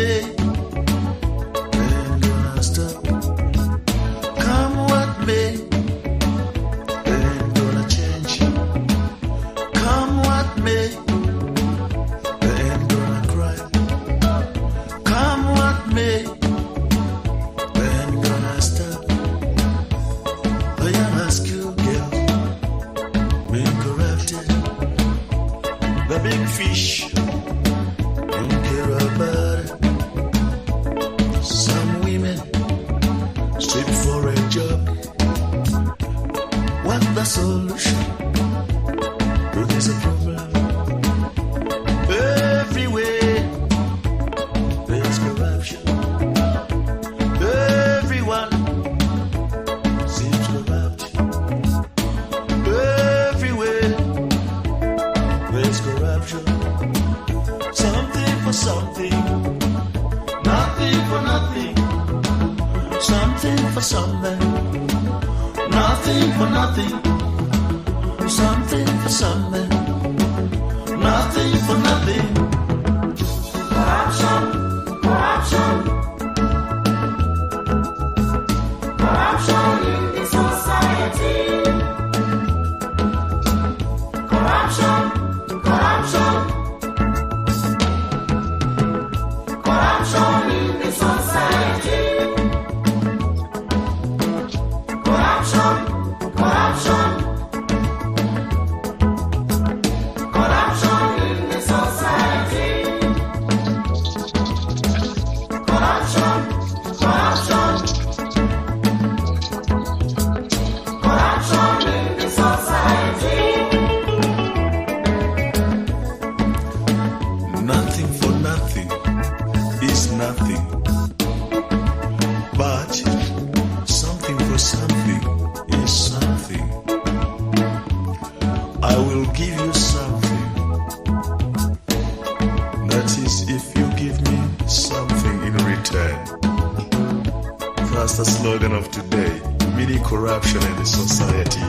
may, ain't gonna stop. Come what may, ain't gonna change. Come what may, ain't gonna cry. Come what may, ain't gonna stop. The young school girl being corrupted. The big fish don't care about it. Some women strip for a job. What's the solution? But there's a problem. Everywhere there's corruption. Everyone seems corrupt. Everywhere there's corruption. Something for something, nothing for nothing. Something for something, nothing for nothing. Something for something, nothing for nothing. Corruption, corruption, corruption in the society. Corruption, corruption, corruption in the society. Corruption, corruption, corruption in the society. Corruption, corruption, corruption in the society. Nothing for nothing is nothing, but something for something is something. I will give you something. That is, if you give me something in return. That's the slogan of today. Meaning corruption in the society.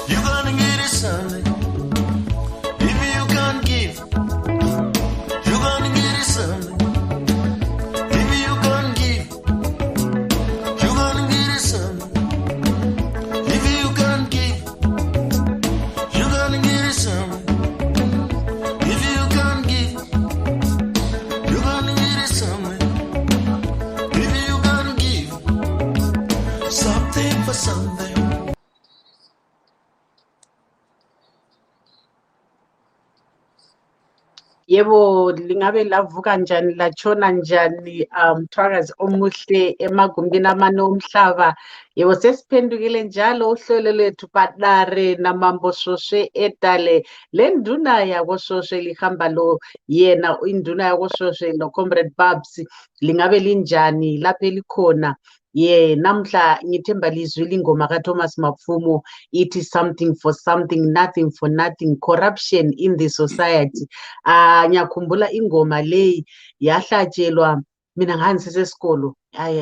You're gonna get it something. If you can't give, you're gonna get it something. If you can't give, you're gonna get it something. If you can't give, you're gonna get it something. If you can't give, you're gonna get it something. If you can't give, something for something. Yebo, lingabe lavuka njani latshona njani mthwakazi omuhle emagumbini amane omhlaba. Yebo, sesiphendukile njalo uhlelo lwethu Padare namambo Shoshe etale. Le nduna yakoShoshe lihamba lo yena induna yakoShoshe no Comrade Babs lingabe linjani lapha elikhona. Namhla ngithemba lizwile ingoma kaThomas Mapfumo ithi something for something, nothing for nothing, corruption in the society. Ngiyakhumbula ingoma leyi yahlatshelwa mina ngangisesesikolo,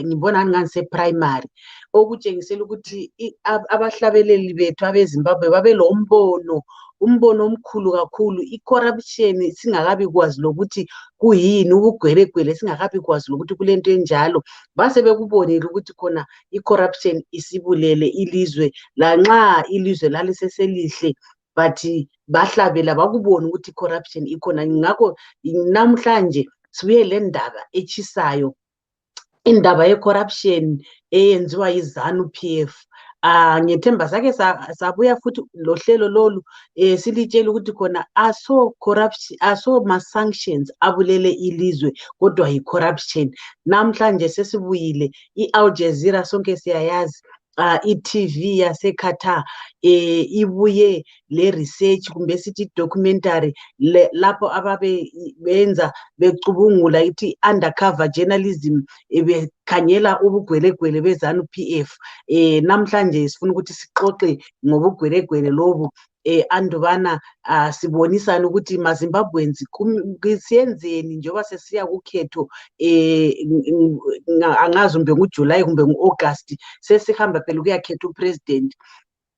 ngibona ngangise primary, okutshengisela ukuthi abahlabeleli bethu abeZimbabwe babelombono umbono omkhulu kakhulu. I-corruption singakabi kwazi lokuthi kuyini, ubugwelegwele singakabi kwazi lokuthi kulento enjalo, base bekubonile ukuthi khona i-corruption isibulele ilizwe lanxa ilizwe laliseselihle, but bahlabela bakubona ukuthi i-corruption ikhona. Ngakho namhlanje sibuye le ndaba echisayo, indaba ye-corruption eyenziwa yiZanu PF. Ngethemba sake sabuya futhi lohlelo lolu silitshela ukuthi khona aso corruption, aso ma sanctions abulele ilizwe kodwa yi corruption. Namhlanje sesibuyile i-Al-Jazera sonke siyayazi i-TV yaseQatar ibuye le research kumbe sithi documentary lapho ababe benza becubungula ithi undercover journalism bekhangela ubugwelegwele bezanu PF. Namhlanje sifuna ukuthi sixoxe ngobugwelegwele lobu andubana sibonisana ukuthi maZimbabweans siyenzeni njengoba sesiya kukhetho angazi kumbe nguJuly kumbe nguAugust sesihamba phela ukuyakhetha upresident.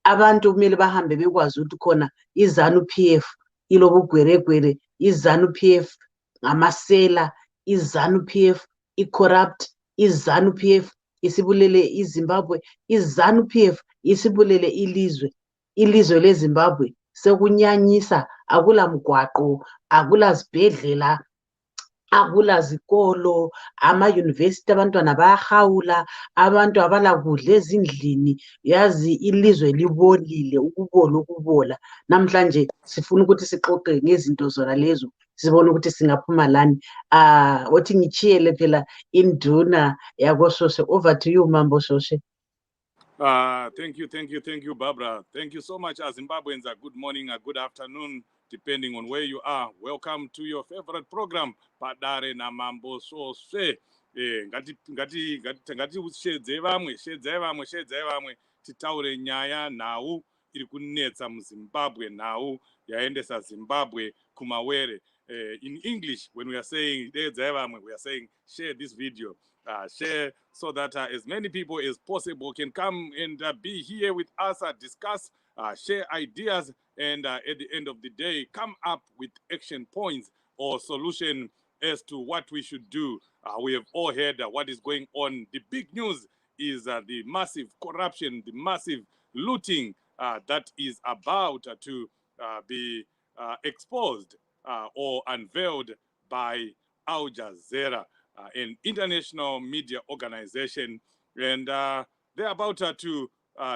Abantu kumele bahambe bekwazi ukuthi khona izanu PF ilobugweregwere, izanu PF ngamasela, izanu PF icorrupt, izanu PF isibulele iZimbabwe, izanu PF isibulele ilizwe leZimbabwe. Sekunyanyisa, akula mgwaqo, akula zibhedlela, akula zikolo, ama-university abantwana bayahawula, abantu abala kudla ezindlini. Yazi ilizwe libolile, ukubola. Namhlanje sifuna ukuthi sixoxe ngezinto zona lezo, sibone ukuthi singaphuma lani. Wathi ngichiyele phela induna yakososhe. Over to you, Mambo Soshe. Thank you, Barbara. Thank you so much, Zimbabweans. Good morning, good afternoon, depending on where you are. Welcome to your favorite program, Padare na Mambo Soshe. Ngati shedze vamwe titaure nyaya nhau iri kunetsa muZimbabwe now yaendesa Zimbabwe kumawere. In English, when we are saying we are saying share this video. Share so that as many people as possible can come and be here with us, discuss, share ideas, and at the end of the day, come up with action points or solution as to what we should do. We have all heard what is going on. The big news is the massive corruption, the massive looting that is about to be exposed or unveiled by Al-Jazera, an international media organization, and they're about to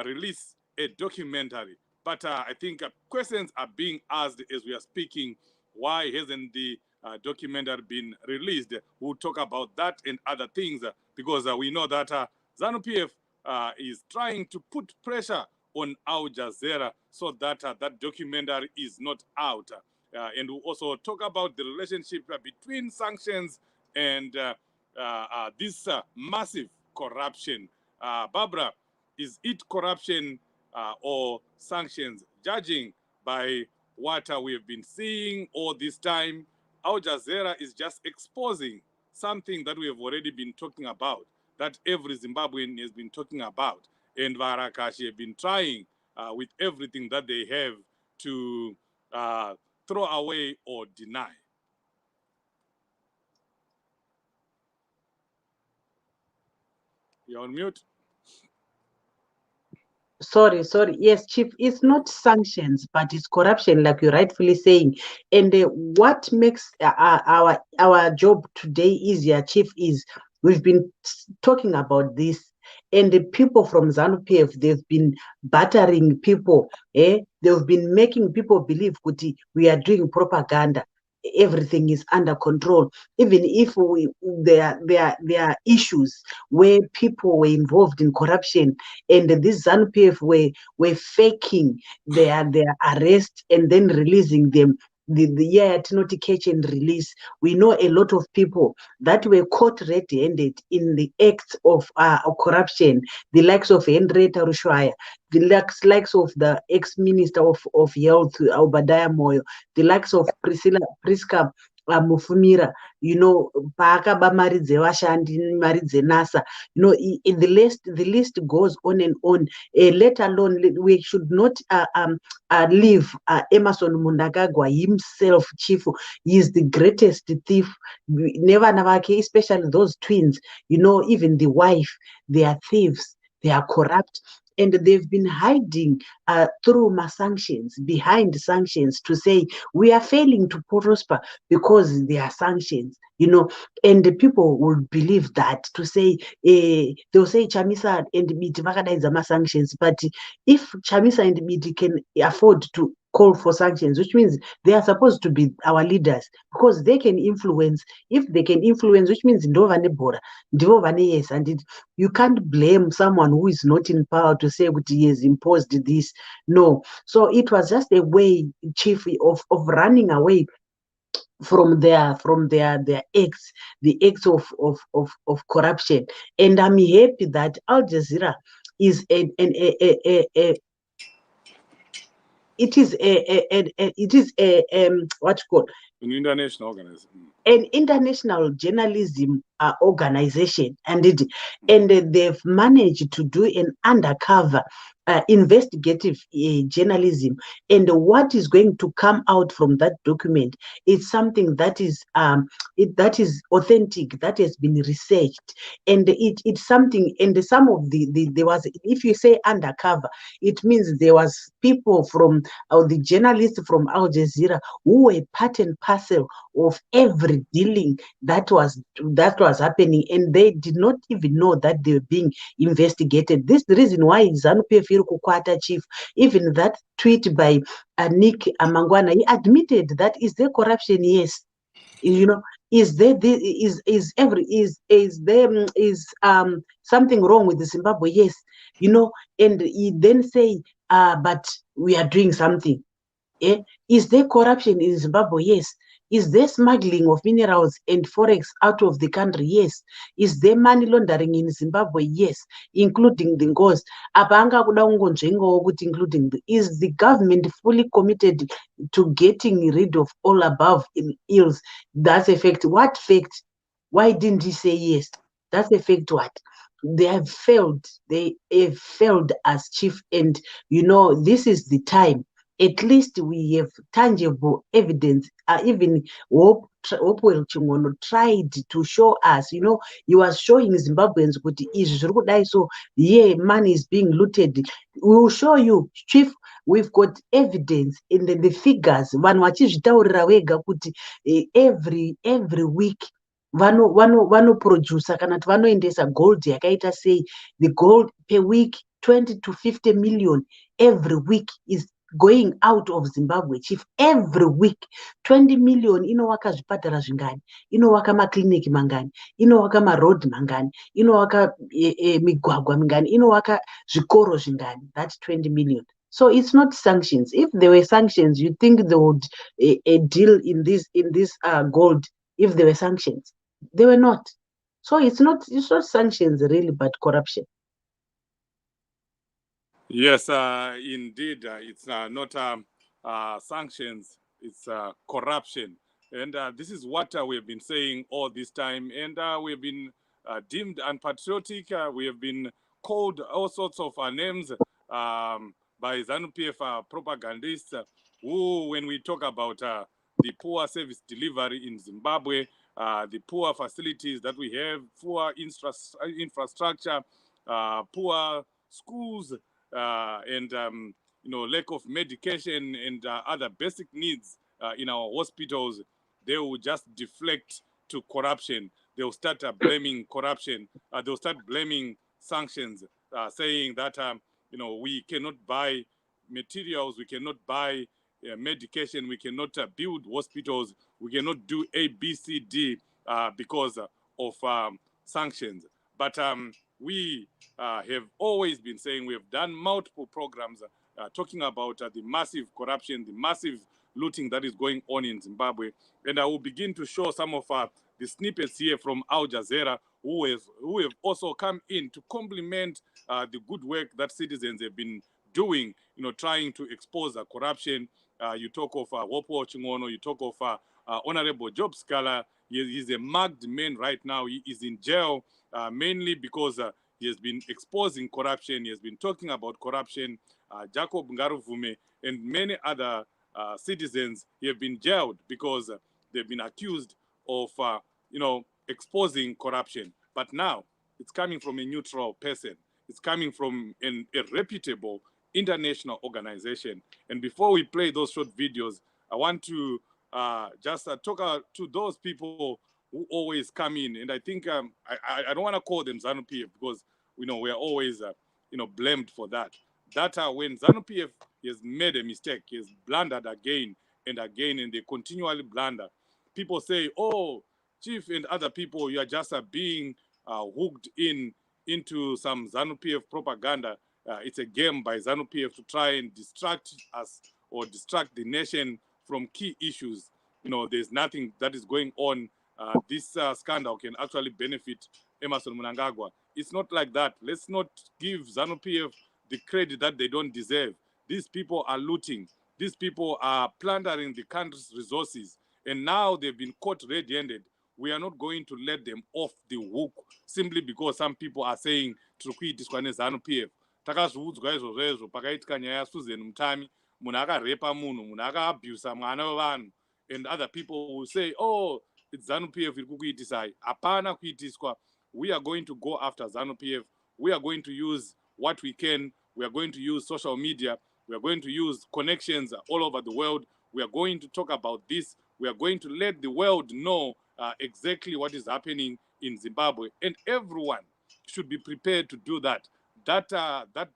release a documentary. But I think questions are being asked as we are speaking. Why hasn't the documentary been released? We'll talk about that and other things because we know that ZANU-PF is trying to put pressure on Al-Jazera so that that documentary is not out. And we'll also talk about the relationship between sanctions and this massive corruption. Barbara, is it corruption or sanctions? Judging by what we have been seeing all this time, Al-Jazera is just exposing something that we have already been talking about, that every Zimbabwean has been talking about. And Varakashi have been trying with everything that they have to throw away or deny. You're on mute. Sorry. Yes, Chief, it's not sanctions, but it's corruption, like you're rightfully saying. And what makes our job today easier, Chief, is we've been talking about this. And the people from ZANU-PF, they've been battering people. They've been making people believe we are doing propaganda. Everything is under control. Even if there are issues where people were involved in corruption, and this ZANU-PF were faking their arrest and then releasing them. The not catch and release. We know a lot of people that were caught red-handed in the acts of corruption, the likes of Henrietta Rushwaya, the likes of the ex-minister of health, Obadiah Moyo, the likes of Priska Mufumira, Paka Bamaridze Washandi Maridze Nasa, the list goes on and on. Let alone, we should not leave Emerson Mnangagwa himself, Chief. He is the greatest thief. Never Navake, especially those twins, even the wife, they are thieves, they are corrupt. And they've been hiding through sanctions, behind sanctions, to say we are failing to prosper because there are sanctions, and the people will believe that, to say, they'll say Chamisa and Mbiti Vakadaizama sanctions, but if Chamisa and Mbiti can afford to called for sanctions, which means they are supposed to be our leaders because they can influence. If they can influence, which means yes, and you can't blame someone who is not in power to say that he has imposed this. No. So it was just a way, Chief, of running away from their acts, the acts of corruption. And I'm happy that Al Jazeera is what you call an international organization. An international journalism organization, and they've managed to do an undercover investigative journalism. And what is going to come out from that document is something that is that is authentic, that has been researched, and it's something. And some of there was, if you say undercover, it means there was people from the journalists from Al Jazeera who were part and parcel of every dealing that was happening, and they did not even know that they were being investigated. This is the reason why ZANU-PF iri kukwata, Chief. Even that tweet by Nick Amangwana, he admitted that is there corruption? Yes. You know, is there something wrong with the Zimbabwe? Yes. You know, and he then say, but we are doing something. Is there corruption in Zimbabwe? Yes. Is there smuggling of minerals and forex out of the country? Yes. Is there money laundering in Zimbabwe? Yes, including the ghost. Including is the government fully committed to getting rid of all above ills? That's a fact. What fact? Why didn't he say yes? That's a fact. What? They have failed. They have failed as Chief. And you know, this is the time. At least we have tangible evidence. Even Hopewell Chingono tried to show us, you know, he was showing Zimbabweans so yeah, money is being looted. We will show you, Chief. We've got evidence in the figures. Every week vano producer kana vanoendesa gold yakaita sei, the gold per week 20 to 50 million every week is going out of Zimbabwe, Chief. Every week 20 million inowaka zvipatara zvingani, inowaka makliniki mangani, inowaka maroad mangani, inowaka migwagwa mingani, inowaka zvikoro zvingani. That's 20 million. So it's not sanctions. If there were sanctions, you think they would deal in this gold. If there were sanctions, they were not. So it's not sanctions really, but corruption. Yes, indeed, it's not sanctions, it's corruption. And this is what we have been saying all this time. And we have been deemed unpatriotic. We have been called all sorts of names by ZANU-PF propagandists who, when we talk about the poor service delivery in Zimbabwe, the poor facilities that we have, poor infrastructure, poor schools, and you know, lack of medication and other basic needs in our hospitals, they will just deflect to corruption. They will start blaming corruption. They will start blaming sanctions, saying that you know, we cannot buy materials, we cannot buy medication, we cannot build hospitals, we cannot do A, B, C, D because of sanctions. But we have always been saying, we have done multiple programs talking about the massive corruption, the massive looting that is going on in Zimbabwe. And I will begin to show some of the snippets here from Al Jazeera, who have also come in to complement the good work that citizens have been doing, you know, trying to expose corruption. You talk of Wopo Chingono, you talk of Honorable Job Scala. He's a mugged man right now. He is in jail mainly because he has been exposing corruption. He has been talking about corruption. Jacob Ngaruvume and many other citizens have been jailed because they've been accused of, you know, exposing corruption. But now it's coming from a neutral person. It's coming from a reputable international organization. And before we play those short videos, I want to just talk to those people who always come in. And I think I don't want to call them ZANU-PF because, you know, we are always, you know, blamed for that. that when ZANU-PF has made a mistake, has blundered again and again, and they continually blunder, people say, oh, Chief and other people, you are just being hooked into some ZANU-PF propaganda. It's a game by ZANU-PF to try and distract us or distract the nation from key issues. You know, there's nothing that is going on. This scandal can actually benefit Emmerson Mnangagwa. It's not like that. Let's not give ZANU-PF the credit that they don't deserve. These people are looting. These people are plundering the country's resources. And now they've been caught red-handed. We are not going to let them off the hook simply because some people are saying tikuitiswa neZANU-PF. Takazviudzwa izvozvo pakaitika nyaya yaSusan Mutami, munhu akarepa munhu, munhu akaabhusa mwana wevanhu, and other people will say, oh, it's ZANU-PF iri kukuitisai. Hapana kuitiswa. We are going to go after ZANU-PF. We are going to use what we can. We are going to use social media. We are going to use connections all over the world. We are going to talk about this. We are going to let the world know exactly what is happening in Zimbabwe. And everyone should be prepared to do that. That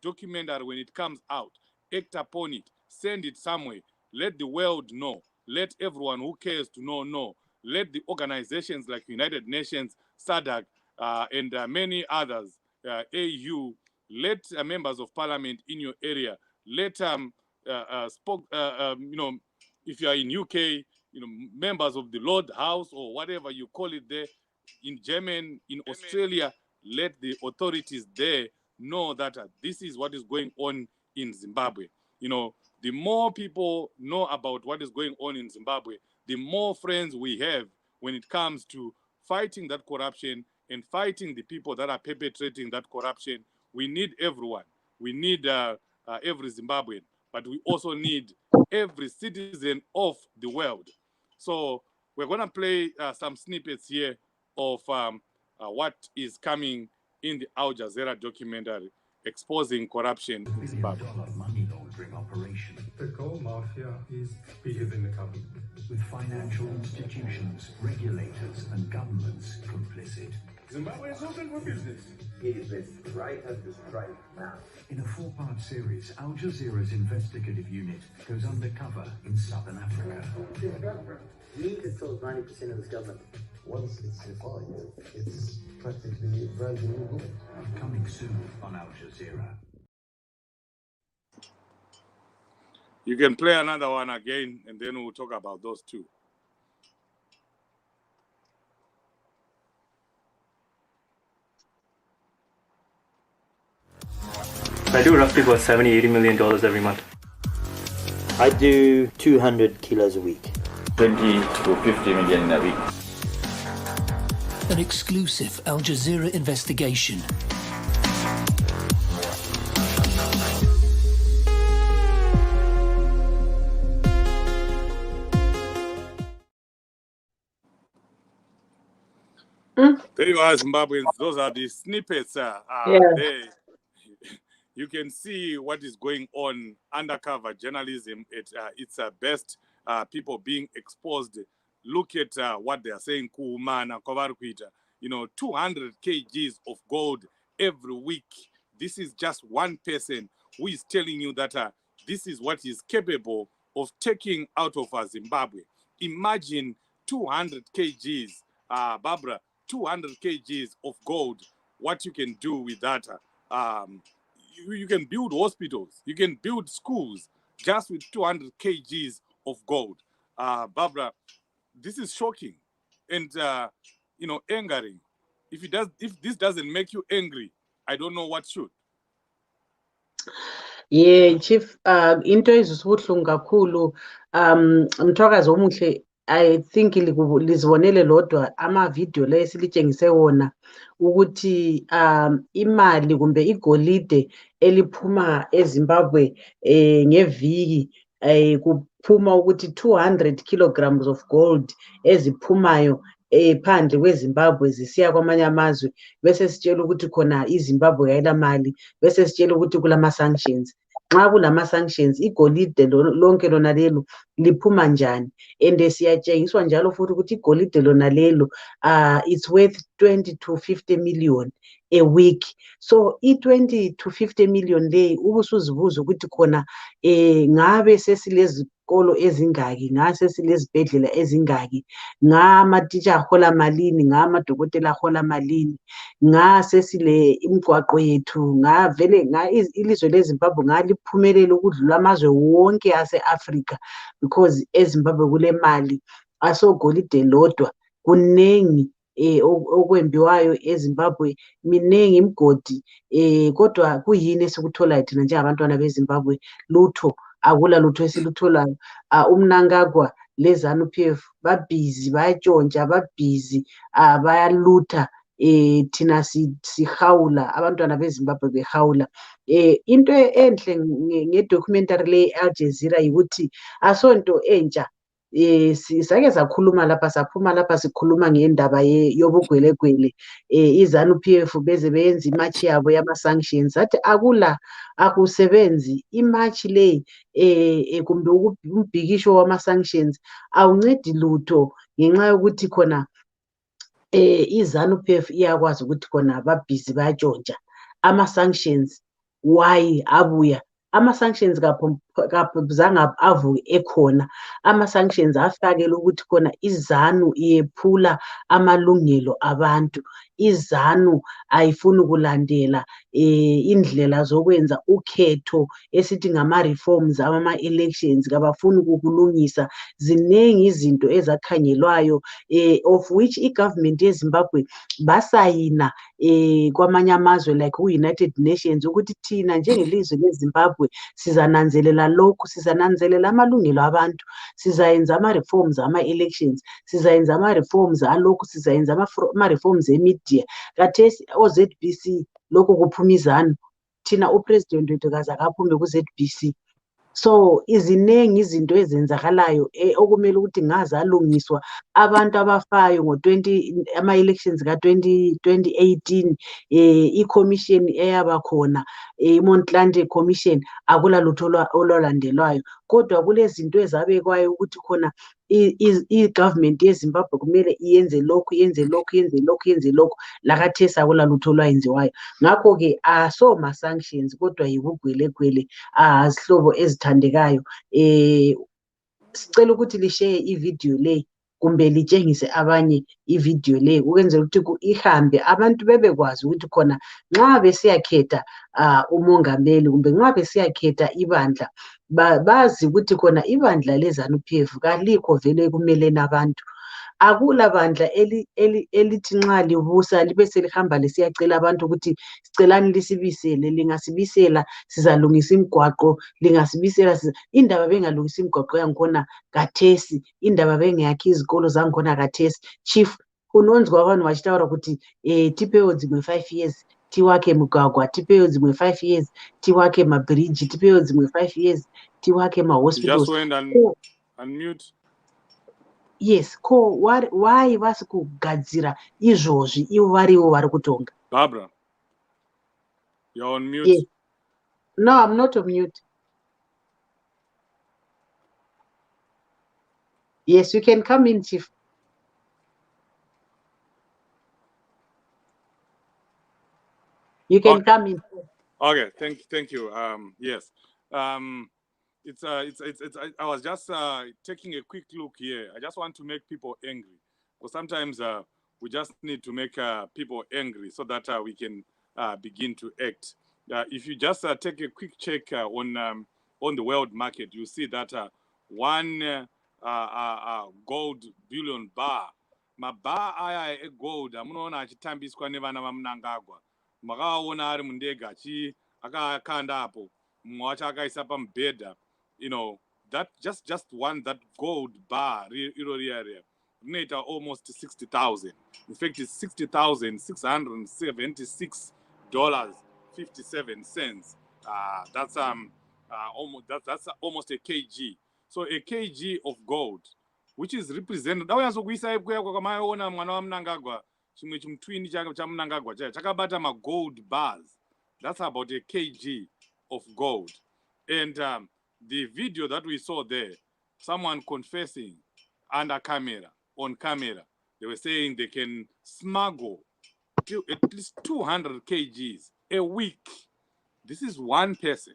documentary, when it comes out, act upon it, send it somewhere. Let the world know. Let everyone who cares to know. Let the organizations like United Nations, SADC, and many others, AU, let members of parliament in your area, let if you are in UK, members of the Lord House or whatever you call it there, in Germany, in Australia, let the authorities there know that this is what is going on in Zimbabwe. The more people know about what is going on in Zimbabwe, the more friends we have when it comes to fighting that corruption and fighting the people that are perpetrating that corruption. We need everyone. We need every Zimbabwean, but we also need every citizen of the world. So we're going to play some snippets here of what is coming in the Al-Jazera documentary exposing corruption in Zimbabwe. Money laundering operation. The Gold Mafia is bigger than the government. With financial institutions, regulators, and governments complicit. Zimbabwe is open for business. It is as bright as the stripe now. In a 4-part series, Al-Jazera's investigative unit goes undercover in southern Africa. We control 90% of this government. Once it's refined, it's practically brand new gold. Coming soon on Al-Jazera. You can play another one again, and then we'll talk about those two. I do roughly about $70-80 million every month. I do 200 kilos a week. 20 to 50 million a week. An exclusive Al Jazeera investigation. There you are, Zimbabweans. Those are the snippets there. You can see what is going on. Undercover journalism at its best. People being exposed. Look at what they are saying. 200 kgs of gold every week. This is just one person who is telling you that this is what is capable of taking out of Zimbabwe. Imagine 200 kgs, Barbara, 200 kgs of gold. What you can do with that? You can build hospitals. You can build schools just with 200 kgs of gold. Barbara, this is shocking and angering. If this doesn't make you angry, I don't know what should. Yeah, Chief, into ezibuhlungu kakhulu. Mthwakazi omuhle, I think lizibonele lodwa ama-video la esilitshengise wona ukuthi imali kumbe igolide eliphuma eZimbabwe ngeviki kuphuma ukuthi 200 kilograms of gold eziphumayo phandle kweZimbabwe zisiya kwamanye amazwe, bese sitshela ukuthi khona iZimbabwe kayila mali, bese sitshela ukuthi kulama sanctions. Nxa kulama sanctions igolide lonke lona lelo liphuma njani, and siyatshengiswa njalo futhi ukuthi igolide lona lelo it's worth 20 to 50 million a week. So i-20 to 50 million leyi ubusuzibuza ukuthi khona ngabe sesilezikolo ezingaki, ngabe sesilezibhedlela ezingaki, ngamatitsha ahola malini, ngamadokotela ahola malini, ngasesile imigwaqo yethu, ngavele ilizwe leZimbabwe ngaliphumelela ukudlula amazwe wonke ase-Africa because eZimbabwe kule mali asogolide lodwa kunengi okwembiwayo eZimbabwe, miningi imigodi kodwa kuyini esikutholayo thina njengabantwana beZimbabwe? Lutho, akula lutho esilutholayo. Umnangagwa leZANU-PF babhizi bayatshontsha, babhizi bayalutha, thina sihawula, abantwana beZimbabwe behawula. Into enhle ngedocumentary le Al-Jazera yikuthi asonto entsha. Sake sakhuluma lapha, saphuma lapha sikhuluma ngendaba yobugwelegwele, iZANU-PF beze beyenza imatch yabo yama-sanctions, athi akusebenzi imatch le kumbe umbhikisho wama-sanctions awuncedi lutho ngenxa yokuthi khona iZANU-PF iyakwazi ukuthi khona babhizi bayatshontsha ama-sanctions. Why abuya ama-sanctions kaphi avuke ekhona? Ama-sanctions afakele ukuthi khona iZANU iyephula amalungelo abantu, iZANU ayifuni ukulandela indlela zokwenza ukhetho esithi ngama-reforms, ama-elections, kabafuni ukukulungisa. Ziningi izinto ezakhangelwayo of which i-government yeZimbabwe basayina kwamanye amazwe like ku-United Nations ukuthi thina njengelizwe leZimbabwe sizananzelela lokhu, sizananzelela amalungelo abantu, sizayenza ama-reforms, ama-elections, sizayenza ama-reforms alokhu, sizayenza ama-reforms emedia. Kathesi o-ZBC lokhu kuphuma iZANU, thina upresident wethu kaze akaphume ku-ZBC. So iziningi izinto ezenzakalayo okumele ukuthi ngazalungiswa. Abantu abafayo ama-elections ka-2018 i-commission eyaba khona, i-Montlandt commission, akula lutho olwalandelwayo, kodwa kulezinto ezabekwayo ukuthi khona i-government yeZimbabwe kumele iyenze lokhu, yenze lokhu, yenze lokhu, yenze lokhu, lakathesi akula lutho olwayenziwayo. Ngakho-ke asoma-sanctions kodwa yibugwelegwele, zihlobo ezithandekayo. Sicela ukuthi lishare ividiyo le kumbe litshengise abanye ividiyo le ukwenzela ukuthi ihambe abantu bebekwazi ukuthi khona nxa besiyakhetha umongameli kumbe nxa besiyakhetha ibandla bazi ukuthi khona ibandla leZANU-PF kalikho vele kumeleni abantu. Akula bandla elithi nxa libusa libe selihamba lisiyacela abantu ukuthi sicelani lisibisele, lingasibisela sizalungisa imigwaqo, lingasibisela indaba bengalungisa imigwaqo yangikhona kathesi, indaba bengeyakhi izikolo zangikhona kathesi. Chief unonzwa abantu wachitaura kuti tipewo dzimwe 5 years tiwake mugwagwa, tipewo dzimwe 5 years tiwake mabridge, tipewo dzimwe 5 years tiwake ma-hospitals. Just went unmute. Yes, why vasi kugadzira izvozvi ivo varivo vari kutonga? Barbara, you're on mute. Yes. No, I'm not on mute. Yes, you can come in, Chief. You can come in. Okay, thank you. Yes. I was just taking a quick look here. I just want to make people angry, because sometimes we just need to make people angry so that we can begin to act. If you just take a quick check on the world market, you see that one gold bullion bar, mabar aya gold amunoona achitambiswa nevana vamunangagwa, makaona ari mundege akakanda apo, mumwe wacho akaisa pamubhedha. You know, that just that gold bar rinoita almost 60,000. In fact, it's $60,676.57. That's almost a kg. So a kg of gold, which is represented. Gold bars. That's about a kg of gold. And the video that we saw there someone confessing under camera, on camera. They were saying they can smuggle at least 200 kgs a week. This is one person.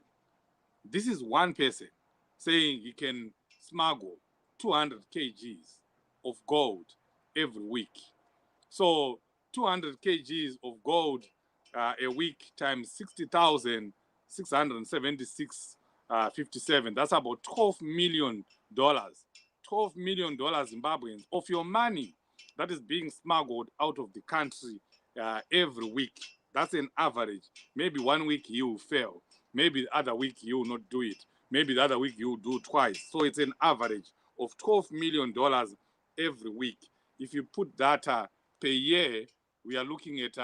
This is one person saying he can smuggle 200 kgs of gold every week. So 200 kgs of gold a week times 60,676.57. That's about $12 million. $12 million Zimbabweans of your money that is being smuggled out of the country every week. That's an average. Maybe 1 week you will fail. Maybe the other week you will not do it. Maybe the other week you will do twice. So it's an average of $12 million every week. If you put that per year, we are looking at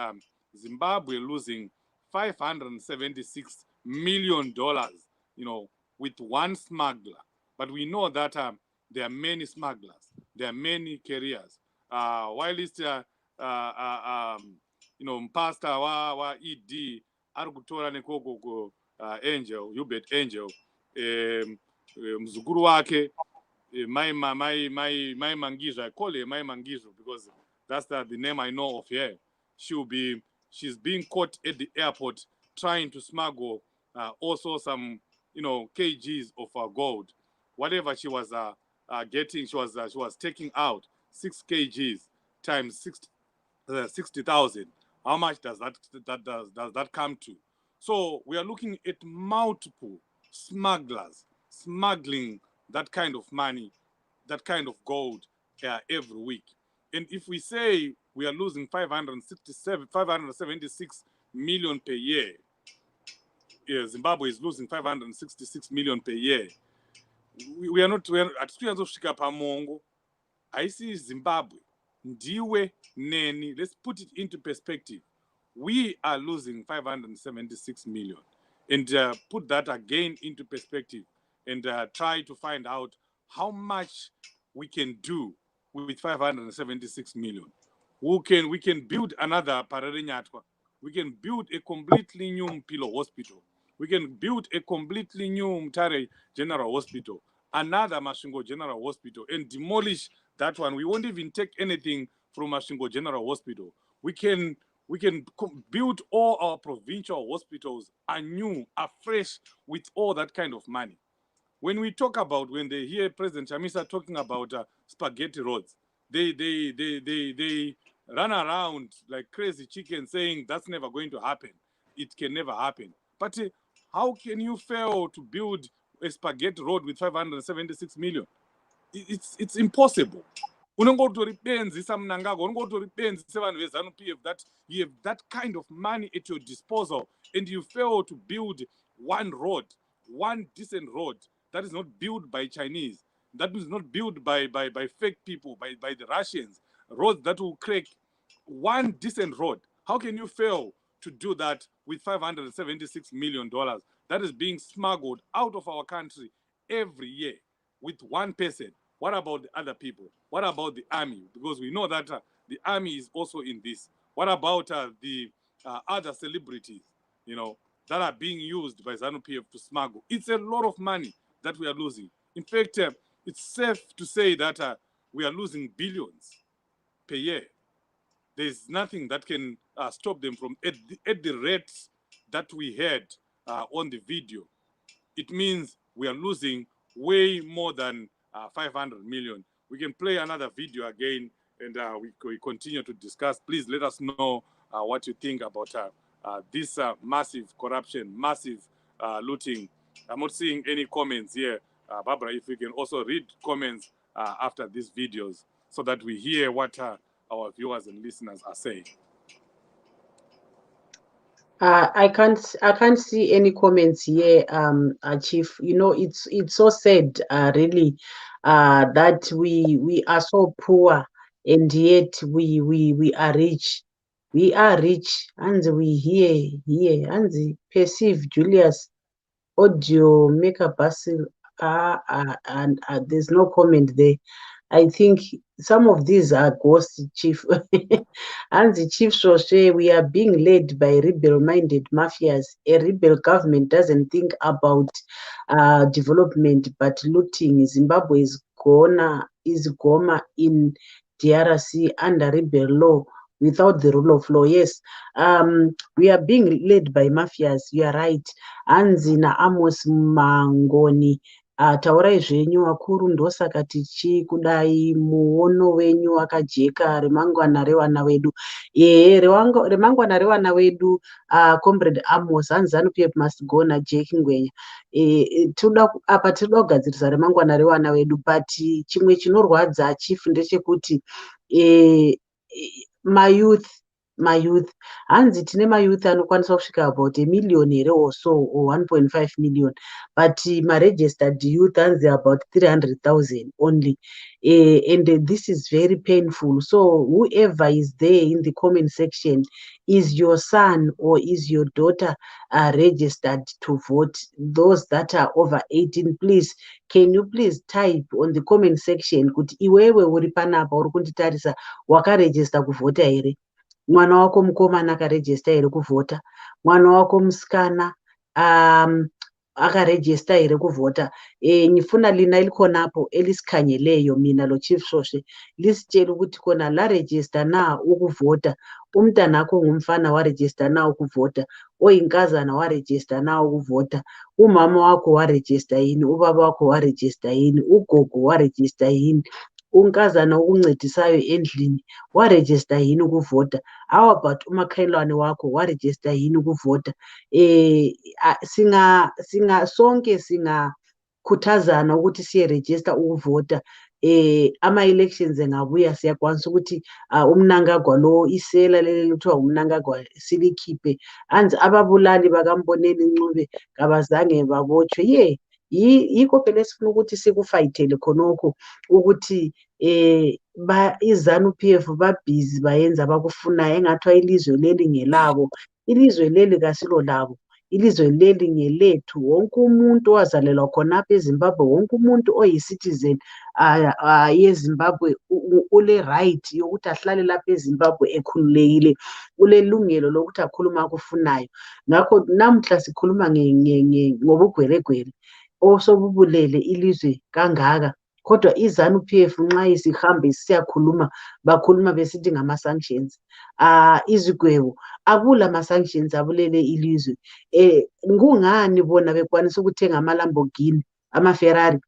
Zimbabwe losing $576 million, with one smuggler. But we know that there are many smugglers. There are many carriers. While it's, pastor wa ED, Argutora Nekoko Angel, Hubert Angel, mzukuru wake, my Mangizo. I call her my Mangizo because that's the name I know of her. She's being caught at the airport trying to smuggle also some, kgs of gold. Whatever she was getting, she was taking out 6 kgs times 60,000. How much does that come to? So we are looking at multiple smugglers smuggling that kind of money, that kind of gold every week. And if we say we are losing 576 million per year, Zimbabwe is losing 566 million per year. We are not. I see Zimbabwe. Ndiwe neni. Let's put it into perspective. We are losing 576 million, and put that again into perspective, and try to find out how much we can do with 576 million. We can build another Pararinyatwa. We can build a completely new Mpilo hospital. We can build a completely new Mtare General Hospital, another Mashingo General Hospital, and demolish that one. We won't even take anything from Mashingo General Hospital. We can build all our provincial hospitals anew, afresh, with all that kind of money. When we talk about, when they hear President Chamisa talking about spaghetti roads, they run around like crazy chickens saying that's never going to happen. It can never happen. But how can you fail to build a spaghetti road with 576 million? It's impossible. That you have that kind of money at your disposal, and you fail to build one road, one decent road that is not built by Chinese, that is not built by fake people, by the Russians, roads that will crack, one decent road. How can you fail to do that with $576 million that is being smuggled out of our country every year with one person? What about the other people? What about the army? Because we know that the army is also in this. What about the other celebrities, that are being used by ZANU-PF to smuggle? It's a lot of money that we are losing. In fact, it's safe to say that we are losing billions per year. There's nothing that can stop them from, at the rates that we had on the video. It means we are losing way more than 500 million. We can play another video again, and we continue to discuss. Please let us know what you think about this massive corruption, massive looting. I'm not seeing any comments here. Barbara, if you can also read comments after these videos so that we hear what our viewers and listeners are saying. I can't see any comments here, Chief. It's so sad, really, that we are so poor, and yet we are rich. We are rich, and we here, and perceive Julius audio maker Basil. And there's no comment there. I think some of these are ghost, Chief. And the chief will say we are being led by rebel-minded mafias. A rebel government doesn't think about development but looting. Zimbabwe is goma in DRC under rebel law without the rule of law. Yes, we are being led by mafias. You are right. Hanzi naAmos Mangoni. Taurai zvenyu wakuru ndosaka tichikudai muono wenyu wakajeka remangwana revana vedu. Remangwana revana vedu, Comrade Amos, hanzi ZANU-PF must go naJake Ngwenya. Apa tinoda kugadzirisa remangwana revana vedu, but chimwe chinorwadza chief ndechekuti mayouth hanzi tine mayouth anokwanisa kusvika about 1 million here or so, or 1.5 million, but registered youth hanzi about 300,000 only, and this is very painful. So whoever is there in the comment section, is your son or is your daughter registered to vote? Those that are over 18, please, can you please type on the comment section kuti iwewe uri panapa uri kunditarisa wakaregister kuvhota here? Mwana wako mukomana akaregister here kuvhota? Mwana wako musikana akaregister here kuvhota? Nifuna lina ilikonapo elisikanyeleyo mina lo chief shoshe lisitshela ukuthi kona la register na ukuvhota, umntanakho ngumfana waregister na ukuvhota, oyinkazana waregister na ukuvhota, umama wakho waregister yini, ubaba wakho waregister yini, ugogo waregister yini, unkazana okuncedisayo endlini waregister yini ukuvhota? How about umakhelwane wakho waregister yini ukuvhota? Sonke singakhuthazana ukuthi siyeregister ukuvhota. Ama-elections engabuya siyakwanisa ukuthi umnangagwa lo, isela leli kuthiwa umnangagwa silikhiphe. Hanzi ababulali bakamboneni Ncube kabazange babotshwe. Yikho phela esifuna ukuthi sikufayithele khonokho ukuthi iZANU-PF babhizi bayenza abakufunayo, engathiwa ilizwe leli ngelabo. Ilizwe leli kasilo labo, ilizwe leli ngelethu. Wonke umuntu owazalelwa khonapha eZimbabwe, wonke umuntu oyi-citizen yeZimbabwe ule right yokuthi ahlale lapha eZimbabwe ekhululekile, ulelungelo lokuthi akhulume akufunayo. Ngakho namhla sikhuluma ngobugweregwere osobubulele ilizwe kangaka, kodwa iZANU-PF nxa isihambe siyakhuluma, bakhuluma besithi ngama-sanctions. Izigwebo akula ma-sanctions abulele ilizwe. Kungani bona bekwanisa ukuthenga ama-Lamborghini, ama-Ferrari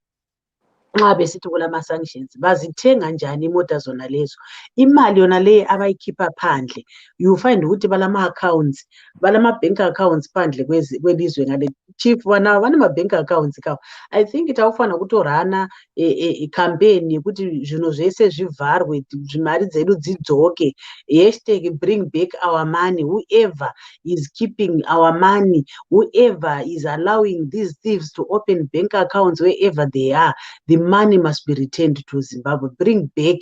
nxa besithi kulama-sanctions? Bazithenga njani imota zona lezo? Imali yona le abayikhipha phandle, you find ukuthi balama-accounts, balama-bank accounts phandle kwelizwe ngale. Chief, banama-bank accounts kawo. I think itawufana kutorana campaign yekuti zvinhu zvese zvivharwe, mari dzedu dzidzoke, #bring back our money. Whoever is keeping our money, whoever is allowing these thieves to open bank accounts wherever they are, the money must be returned to Zimbabwe. Bring back,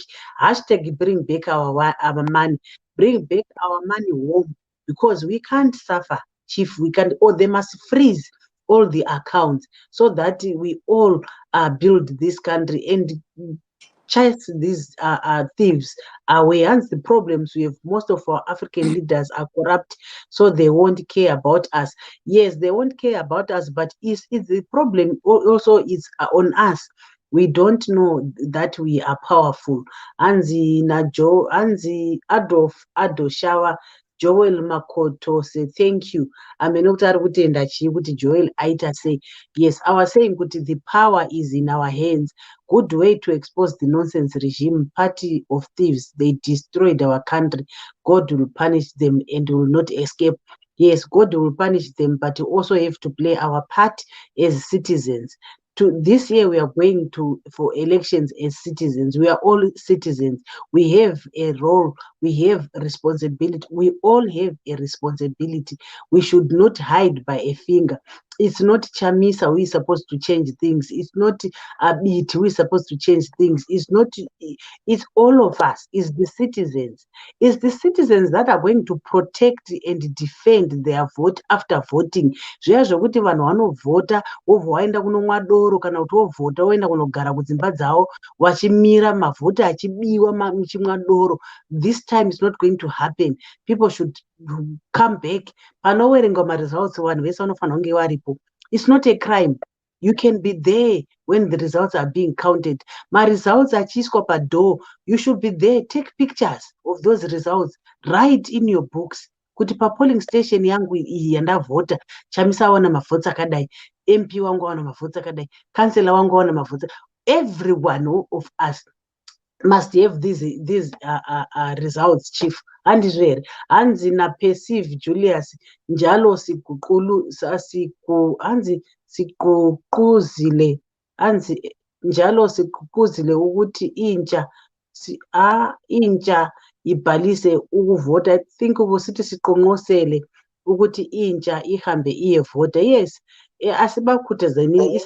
#bring back our money. Bring back our money home, because we can't suffer, Chief. We can't, or they must freeze all the accounts so that we all build this country and chase these thieves away. Hence the problems we have, most of our African leaders are corrupt, so they won't care about us. Yes, they won't care about us, but it's the problem also is on us. We don't know that we are powerful. Anzi Adolf Adoshawa Joel Makoto say thank you. Amenokutari kutenda chi kuti Joel aita say yes. Our saying kuti the power is in our hands. Good way to expose the nonsense regime, party of thieves. They destroyed our country. God will punish them and will not escape. Yes, God will punish them, but we also have to play our part as citizens. This year we are going for elections as citizens. We are all citizens. We have a role. We have responsibility. We all have a responsibility. We should not hide by a finger. It's not Chamisa who is supposed to change things. It's not Abit who is supposed to change things. It's all of us. It's the citizens. It's the citizens that are going to protect and defend their vote after voting. Zviya zvokuti vanhu vanovhota wobva waenda kunomwa doro kana kuti wovhota woenda kunogara kudzimba dzavo vachimira mavhoti achibiwa muchimwa doro. This time is not going to happen. People should come back. Panowerenga results vanhu vese vanofanira kunge varipo. It's not a crime. You can be there when the results are being counted. My results are chisco per door. You should be there. Take pictures of those results. Write in your books. Kuti pa polling station yangu iyi yandavhota chamisa wana mavhotsi akadai, MP wangu wana mavhotsi akadai, councillor wangu wana mavhotsi. Every one of us must have these results, chief. Handizvo here hanzi naperceive Julius njalo sikuquzile hanzi njalo sikuquzile ukuthi intsha intsha ibhalise ukuvota. I think ubusithi siqonqosele ukuthi intsha ihambe iyevota. Yes, asibakhuthazeni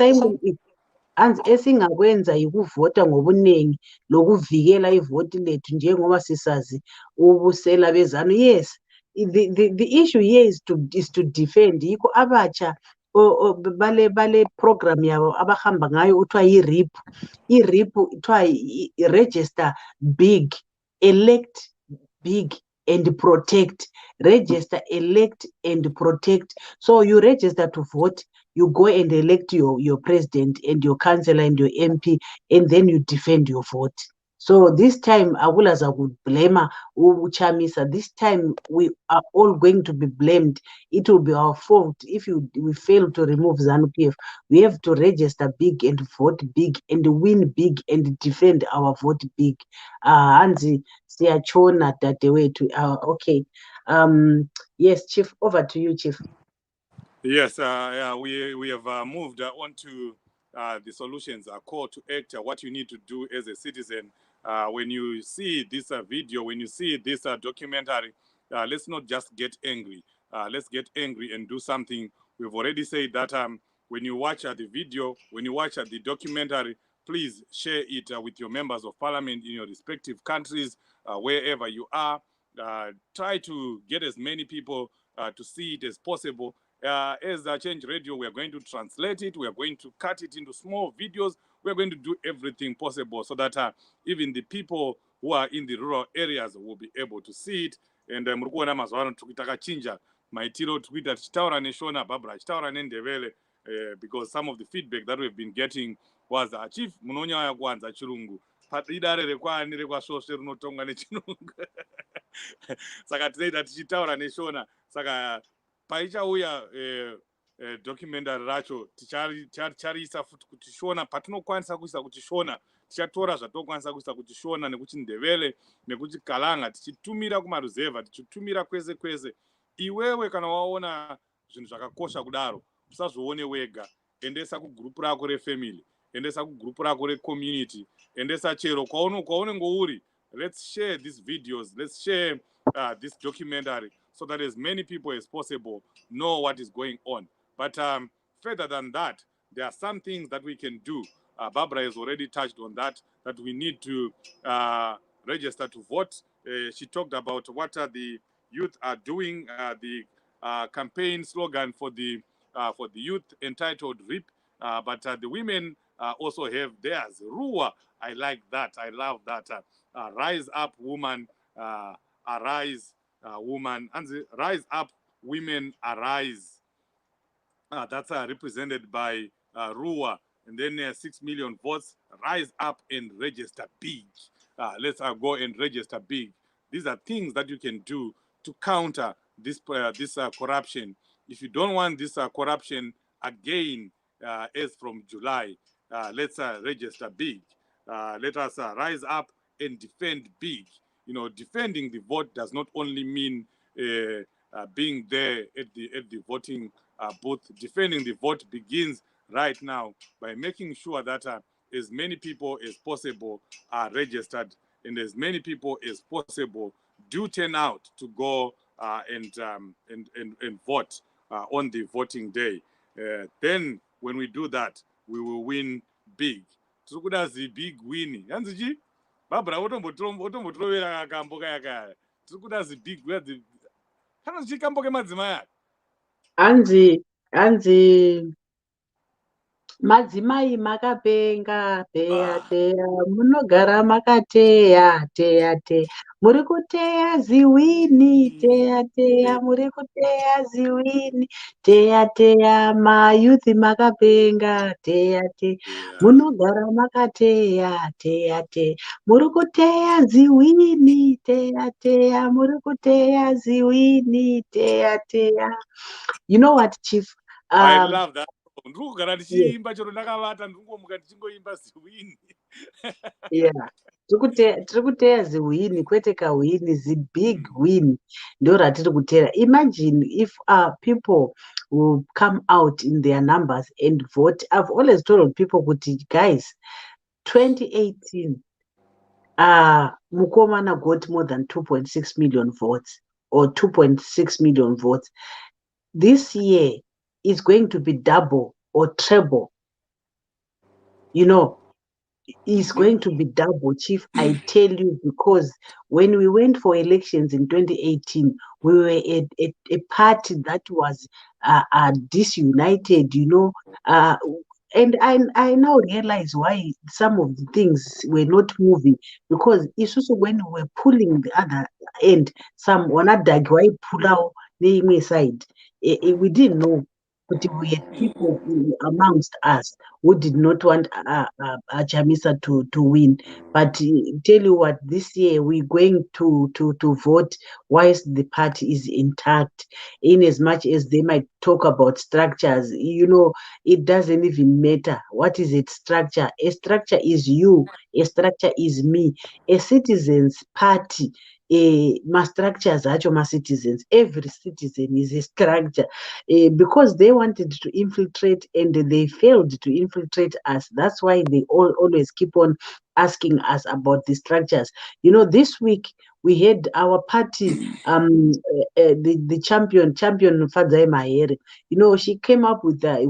hanzi esingakwenza yikuvota ngobunengi lokuvikela ivoti lethu njengoba sisazi ubusela bezanu. Yes, the issue here is to defend. Yikho abatsha bale program yabo abahamba ngayo uthiwa yi-RIP. I-RIP uthiwa register big, elect big and protect. Register, elect and protect. So you register to vote, you go and elect your president and your councillor and your MP, and then you defend your vote. So this time, Agulaza would blame Uchamisa. This time, we are all going to be blamed. It will be our fault if we fail to remove ZANU-PF. We have to register big and vote big and win big and defend our vote big. Anzi siyachona dadewethu. Okay. Yes, Chief. Over to you, Chief. Yes, we have moved on to the solutions, call to act, what you need to do as a citizen. When you see this video, when you see this documentary, let's not just get angry. Let's get angry and do something. We've already said that when you watch the video, when you watch the documentary, please share it with your members of parliament in your respective countries, wherever you are. Try to get as many people to see it as possible. As Change Radio, we are going to translate it. We are going to cut it into small videos. We are going to do everything possible so that even the people who are in the rural areas will be able to see it. And murikuona mazwano tukitaka maitiro tukuita chitaura neshona Barbara chitaura nendevele because some of the feedback that we've been getting was chief munonya ya kwanza chirungu patidare rekwani rekwasvosve runotonga nechirungu saka tinoita tichitaura neshona saka paichauya documentary racho tichariisa futi kuti shona patinokwanisa kuisa kuti shona tichatora zvatokwanisa kuisa kuti shona nekuti ndevele nekuti kalanga tichitumira kumaruzevha tichitumira kwese kwese. Iwewe kana waona zvinhu zvakakosha kudaro usazvione wega, endesa kugrupu rako refamily, endesa kugrupu rako recommunity, endesa chero kwaunenge uri. Let's share these videos, let's share this documentary so that as many people as possible know what is going on. But further than that, there are some things that we can do. Barbara has already touched on that we need to register to vote. She talked about what the youth are doing, the campaign slogan for the youth entitled RIP, but the women also have theirs. Ruwa, I like that, I love that. Rise up, woman, arise, woman, and rise up, women, arise. That's represented by Ruwa, and then 6 million votes. Rise up and register big. Let's go and register big. These are things that you can do to counter this corruption. If you don't want this corruption again, as from July, let's register big. Let us rise up and defend big. You know, defending the vote does not only mean being there at the voting booth. Defending the vote begins right now by making sure that as many people as possible are registered and as many people as possible do turn out to go and vote on the voting day. Then when we do that, we will win big. So good as the big winning. Yanzichi, Barbara, otombotrovera kakambo kaya. So good as the big where the Hanzi kambo ke madzimaya. Anzi Madzimai makapenga teya teya munogara makateya teya teya muri kuteya ziwini teya teya muri kuteya ziwini teya teya mayuthi makapenga teya teya munogara makateya teya teya muri kuteya ziwini teya teya muri kuteya ziwini teya teya. You know what, Chief? I love that. Ndikugara Yes. ndichiimba chero ndakavata ndingomuka ndichingoimba ziwini. Yeah. Tiri kuteya ziwini kwete kawini zibig win ndo ratiri kuteera. Imagine if people will come out in their numbers and vote. I've always told people kuti guys 2018 Mukomana got more than 2.6 million votes or 2.6 million votes. This year is going to be double or treble. You know, it's going to be double, Chief. I tell you, because when we went for elections in 2018, we were a party that was disunited, you know. And I now realize why some of the things were not moving, because it's also when we were pulling the other end, some one dag why pull out the side. We didn't know, but we had people amongst us who did not want Chamisa to win. But tell you what, this year we're going to vote whilst the party is intact. In as much as they might talk about structures, you know, it doesn't even matter. What is it structure? A structure is you. A structure is me. A citizens party. My structures are my citizens. Every citizen is a structure. Because they wanted to infiltrate and they failed to infiltrate us. That's why they always keep on asking us about the structures. You know, this week we had our party, the champion Fadzai Mahere. You know, she came up with the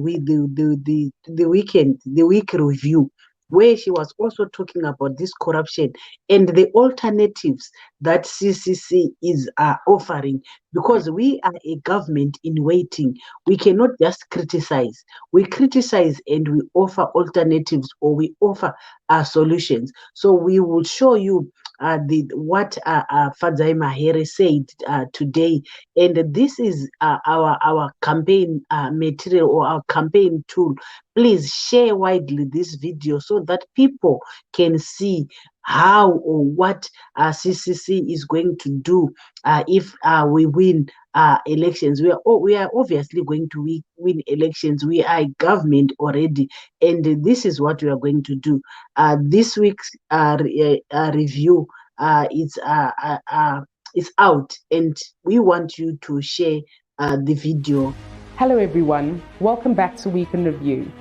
week review, where she was also talking about this corruption and the alternatives that CCC is offering, because we are a government in waiting. We cannot just criticize. We criticize and we offer alternatives, or we offer solutions. So we will show you what Fadzai Mahere said today, and this is our campaign material or our campaign tool. Please share widely this video so that people can see how or what CCC is going to do if we win elections. We are obviously going to win elections. We are a government already, and this is what we are going to do. This week's review is out, and we want you to share the video. Hello everyone, welcome back to Week in Review.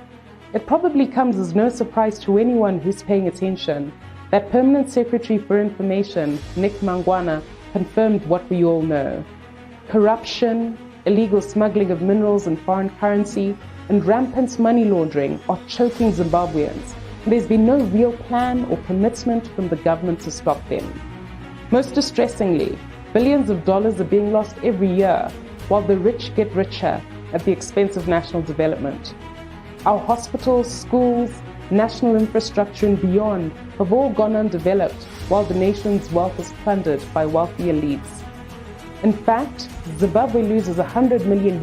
It probably comes as no surprise to anyone who's paying attention that Permanent Secretary for Information, Nick Mangwana, confirmed what we all know. Corruption, illegal smuggling of minerals and foreign currency, and rampant money laundering are choking Zimbabweans. There's been no real plan or commitment from the government to stop them. Most distressingly, billions of dollars are being lost every year, while the rich get richer at the expense of national development. Our hospitals, schools, national infrastructure and beyond have all gone undeveloped, while the nation's wealth is plundered by wealthy elites. In fact, Zimbabwe loses $100 million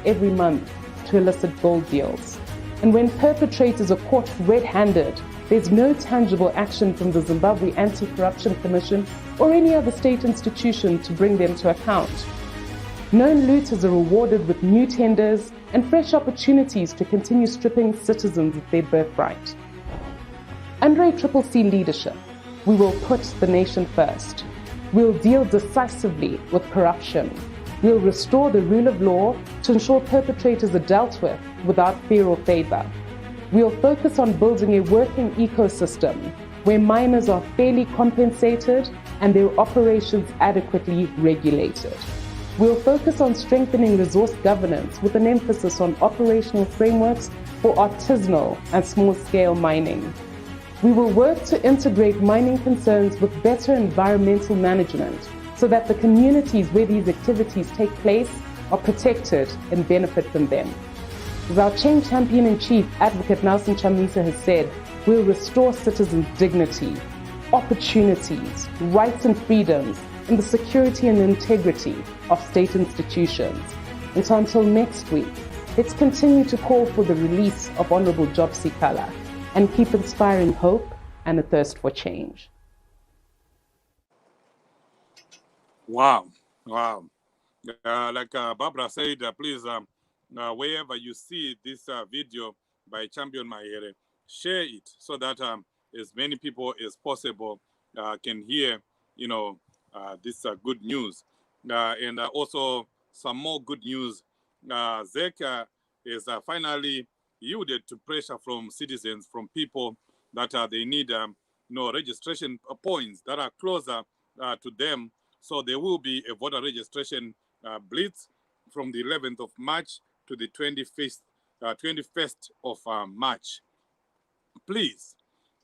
every month to illicit gold deals. And when perpetrators are caught red-handed, there's no tangible action from the Zimbabwe Anti-Corruption Commission or any other state institution to bring them to account. Known looters are rewarded with new tenders and fresh opportunities to continue stripping citizens of their birthright. Under ACCC leadership, we will put the nation first. We'll deal decisively with corruption. We'll restore the rule of law to ensure perpetrators are dealt with without fear or favor. We'll focus on building a working ecosystem where miners are fairly compensated and their operations adequately regulated. We'll focus on strengthening resource governance with an emphasis on operational frameworks for artisanal and small-scale mining. We will work to integrate mining concerns with better environmental management so that the communities where these activities take place are protected and benefit from them. As our change champion-in-chief, Advocate Nelson Chamisa, has said, we'll restore citizens' dignity, opportunities, rights and freedoms, and the security and integrity of state institutions. And so until next week, let's continue to call for the release of Honorable Job Sikala and keep inspiring hope and a thirst for change. Wow. Wow. Like Barbara said, please, wherever you see this video by Champion Mahere, share it so that as many people as possible can hear, this good news. And also some more good news. ZEC is finally yielded to pressure from citizens, from people that they need registration points that are closer to them. So there will be a voter registration blitz from the 11th of March to the 21st of March. Please,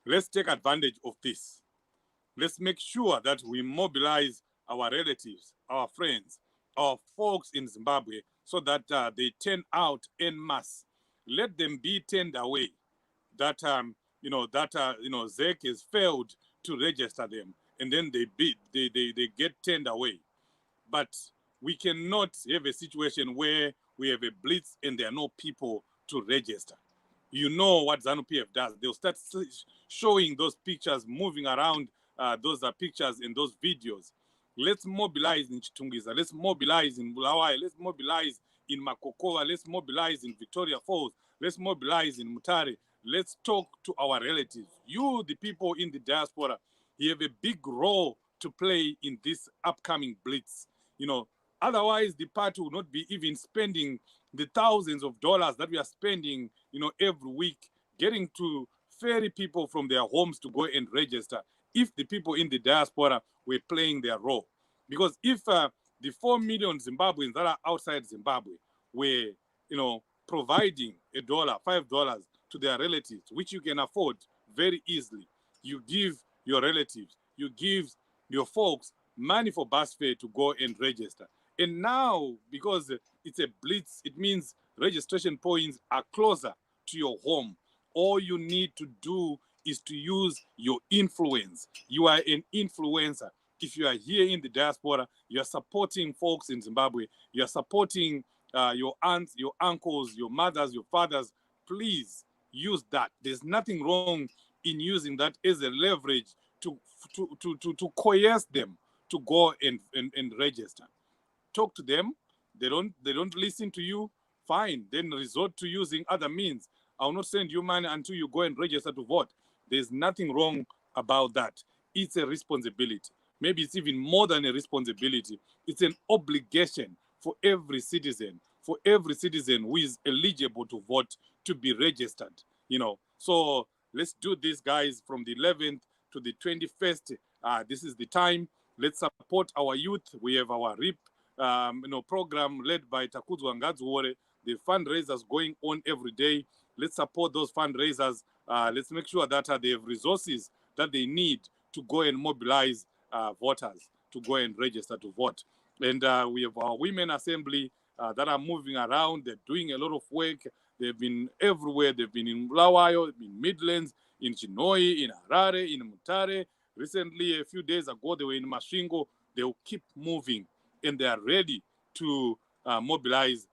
let's take advantage of this. Let's make sure that we mobilize our relatives, our friends, our folks in Zimbabwe so that they turn out en masse. Let them be turned away. That ZEC has failed to register them, and then they get turned away. But we cannot have a situation where we have a blitz and there are no people to register. You know what ZANU-PF does. They'll start showing those pictures, moving around those pictures and those videos. Let's mobilize in Chitungiza. Let's mobilize in Bulawayo. Let's mobilize in Makokova. Let's mobilize in Victoria Falls. Let's mobilize in Mutare. Let's talk to our relatives. You, the people in the diaspora, you have a big role to play in this upcoming blitz. Otherwise the party will not be even spending the thousands of dollars that we are spending, every week, getting to ferry people from their homes to go and register, if the people in the diaspora were playing their role. Because if the 4 million Zimbabweans that are outside Zimbabwe were, providing $1, $5 to their relatives, which you can afford very easily, you give your relatives, you give your folks money for bus fare to go and register. And now, because it's a blitz, it means registration points are closer to your home. All you need to do is to use your influence. You are an influencer. If you are here in the diaspora, you are supporting folks in Zimbabwe, you are supporting your aunts, your uncles, your mothers, your fathers. Please use that. There's nothing wrong in using that as a leverage to coerce them to go and register. Talk to them. They don't listen to you. Fine. Then resort to using other means. I will not send you money until you go and register to vote. There's nothing wrong about that. It's a responsibility. Maybe it's even more than a responsibility. It's an obligation for every citizen who is eligible to vote to be registered. So let's do this, guys, from the 11th to the 21st. This is the time. Let's support our youth. We have our RIP program led by Takuzwa Ngadziwore. The fundraisers going on every day. Let's support those fundraisers. Let's make sure that they have resources that they need to go and mobilize voters to go and register to vote. And we have our Women Assembly that are moving around. They're doing a lot of work. They've been everywhere. They've been in Bulawayo, in Midlands, in Chinoi, in Harare, in Mutare. Recently, a few days ago, they were in Masvingo. They will keep moving, and they are ready to mobilize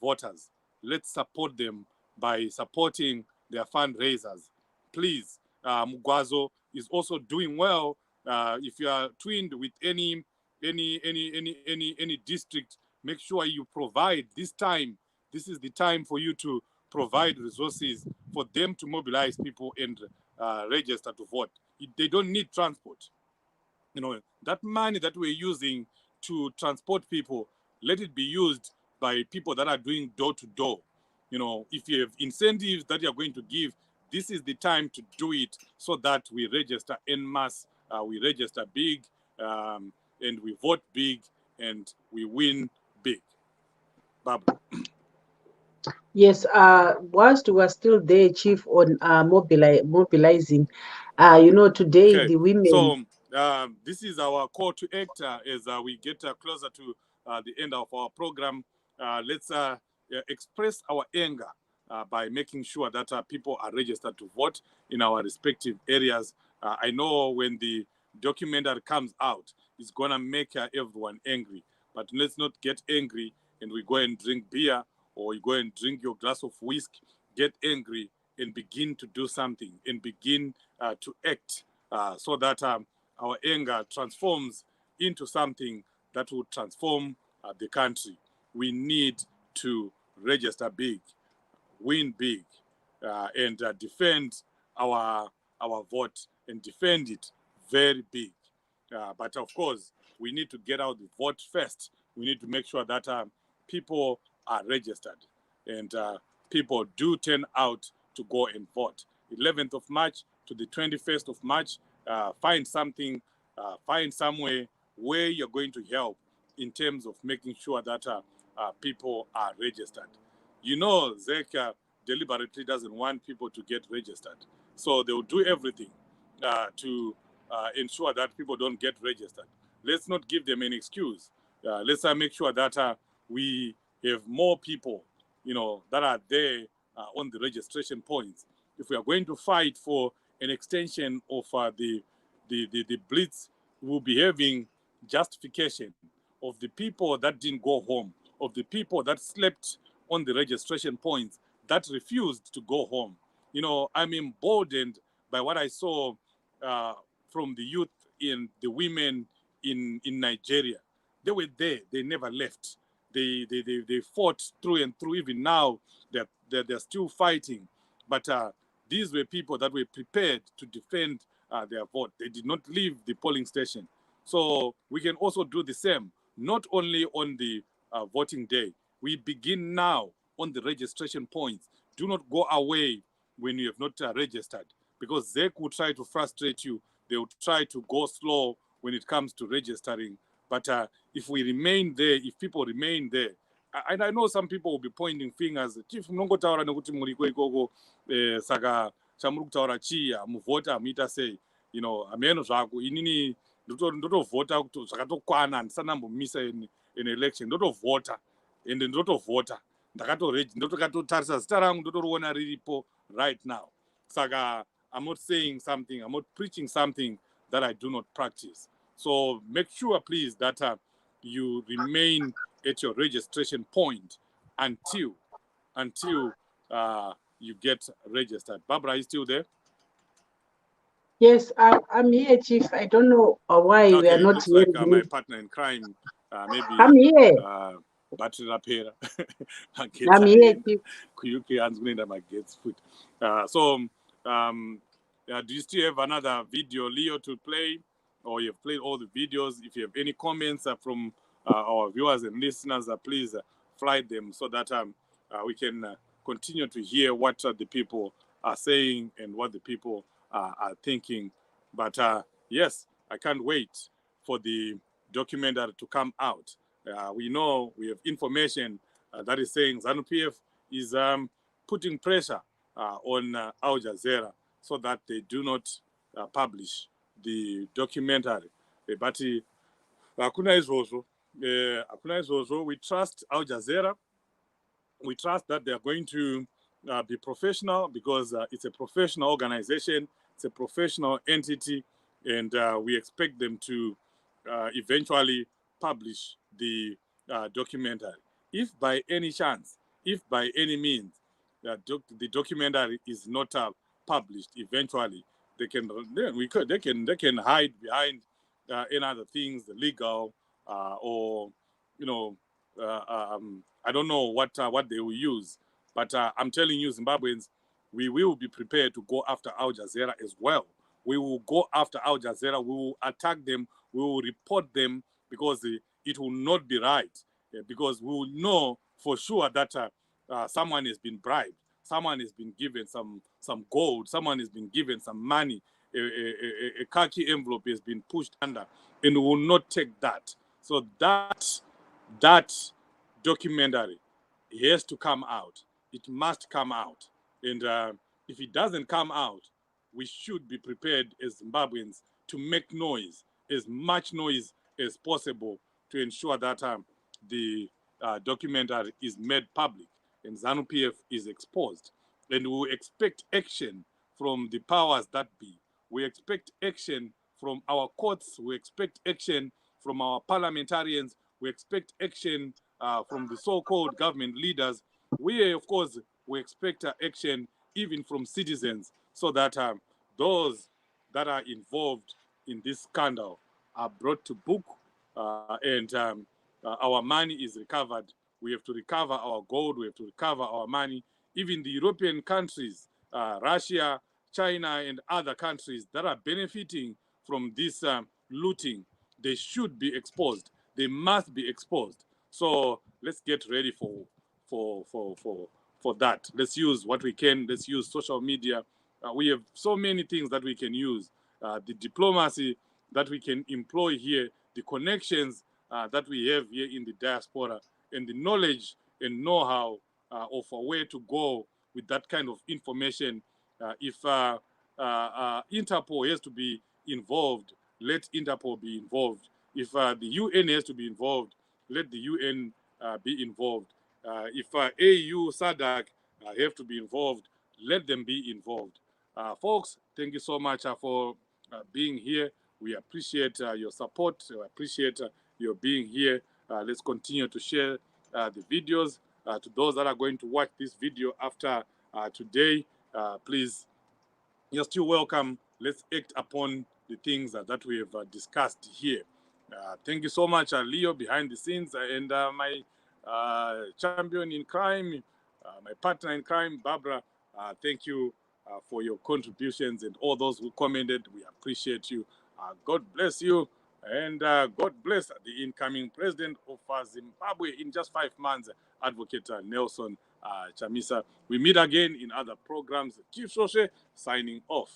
voters. Let's support them by supporting their fundraisers. Please, Mugwazo is also doing well. If you are twinned with any district, make sure you provide this time. This is the time for you to provide resources for them to mobilize people and register to vote. They don't need transport. That money that we're using to transport people, let it be used by people that are doing door to door. If you have incentives that you're going to give, this is the time to do it so that we register en masse, we register big, and we vote big, and we win big. Barbara. Yes, whilst we are still there, Chief, on mobilizing, today Okay. the women... So this is our call to act as we get closer to the end of our program. Let's express our anger by making sure that people are registered to vote in our respective areas. I know when the documentary comes out, it's going to make everyone angry. But let's not get angry and we go and drink beer, or you go and drink your glass of whiskey. Get angry and begin to do something and begin to act so that our anger transforms into something that will transform the country. We need to register big, win big, and defend our vote and defend it very big. But of course, we need to get out the vote first. We need to make sure that people are registered and people do turn out to go and vote. 11th of March to the 21st of March, find something, find somewhere where you're going to help in terms of making sure that people are registered. You know, ZEC deliberately doesn't want people to get registered. So they will do everything to ensure that people don't get registered. Let's not give them an excuse. Let's make sure that we have more people, you know, that are there on the registration points. If we are going to fight for an extension of the blitz, we'll be having justification of the people that didn't go home, of the people that slept on the registration points, that refused to go home. You know, I'm emboldened by what I saw from the youth and the women in Nigeria. They were there. They never left. They fought through and through. Even now, they're still fighting. But these were people that were prepared to defend their vote. They did not leave the polling station. So we can also do the same, not only on the voting day. We begin now on the registration points. Do not go away when you have not registered, because they could try to frustrate you. They will try to go slow when it comes to registering. But if we remain there, if people remain there, and I know some people will be pointing fingers, chief munongotaura nekuti muriko ikoko saka chamuri kutaura chiya muvhota muita sei, you know, ameno zvako inini ndotovhota kuti zvakatokwana handisana mbomisa an election, ndotovhota ende ndotovhota ndakatotarisa zita rangu ndotoriona riripo right now. Saka I'm not saying something, I'm not preaching something that I do not practice. So make sure, please, that you remain at your registration point until you get registered. Barbara, are you still there? Yes, I'm here, Chief. I don't know why we are not here. Like my partner in crime, maybe I'm here. Battery repair. I'm here, Chief. Do you still have another video, Leo, to play? Or you've played all the videos? If you have any comments from our viewers and listeners, please fly them so that we can continue to hear what the people are saying and what the people are thinking. But yes, I can't wait for the documentary to come out. We know we have information that is saying ZANU-PF is putting pressure on Al-Jazera so that they do not publish the documentary. But hakuna izvozvo, we trust Al-Jazera. We trust that they are going to be professional, because it's a professional organization, it's a professional entity, and we expect them to eventually publish the documentary. If by any chance, if by any means, the documentary is not published eventually, they can hide behind any other things, the legal or you know, I don't know what they will use. But I'm telling you, Zimbabweans, we will be prepared to go after Al-Jazera as well. We will go after Al-Jazera. We will attack them. We will report them, because it will not be right. Because we will know for sure that someone has been bribed. Someone has been given some gold. Someone has been given some money. A khaki envelope has been pushed under, and we will not take that. So that documentary has to come out. It must come out. And if it doesn't come out, we should be prepared as Zimbabweans to make noise, as much noise as possible, to ensure that the documentary is made public. and ZANU-PF is exposed. And we expect action from the powers that be. We expect action from our courts. We expect action from our parliamentarians. We expect action from the so-called government leaders. We, of course, we expect action even from citizens, so that those that are involved in this scandal are brought to book, and our money is recovered. We have to recover our gold. We have to recover our money. Even the European countries, Russia, China, and other countries that are benefiting from this looting, they should be exposed. They must be exposed. So let's get ready for that. Let's use what we can. Let's use social media. We have so many things that we can use. The diplomacy that we can employ here, the connections that we have here in the diaspora, and the knowledge and know-how of where to go with that kind of information. If Interpol has to be involved, let Interpol be involved. If the UN has to be involved, let the UN be involved. If AU, SADC have to be involved, let them be involved. Folks, thank you so much for being here. We appreciate your support. We appreciate your being here. Let's continue to share the videos. To those that are going to watch this video after today, please, you're still welcome. Let's act upon the things that we have discussed here. Thank you so much, Leo, behind the scenes, and my champion in crime, my partner in crime, Barbara. Thank you for your contributions, and all those who commented. We appreciate you. God bless you, and God bless the incoming president of Zimbabwe in just 5 months, Advocate Nelson Chamisa. We meet again in other programs. Chief Shoshe signing off.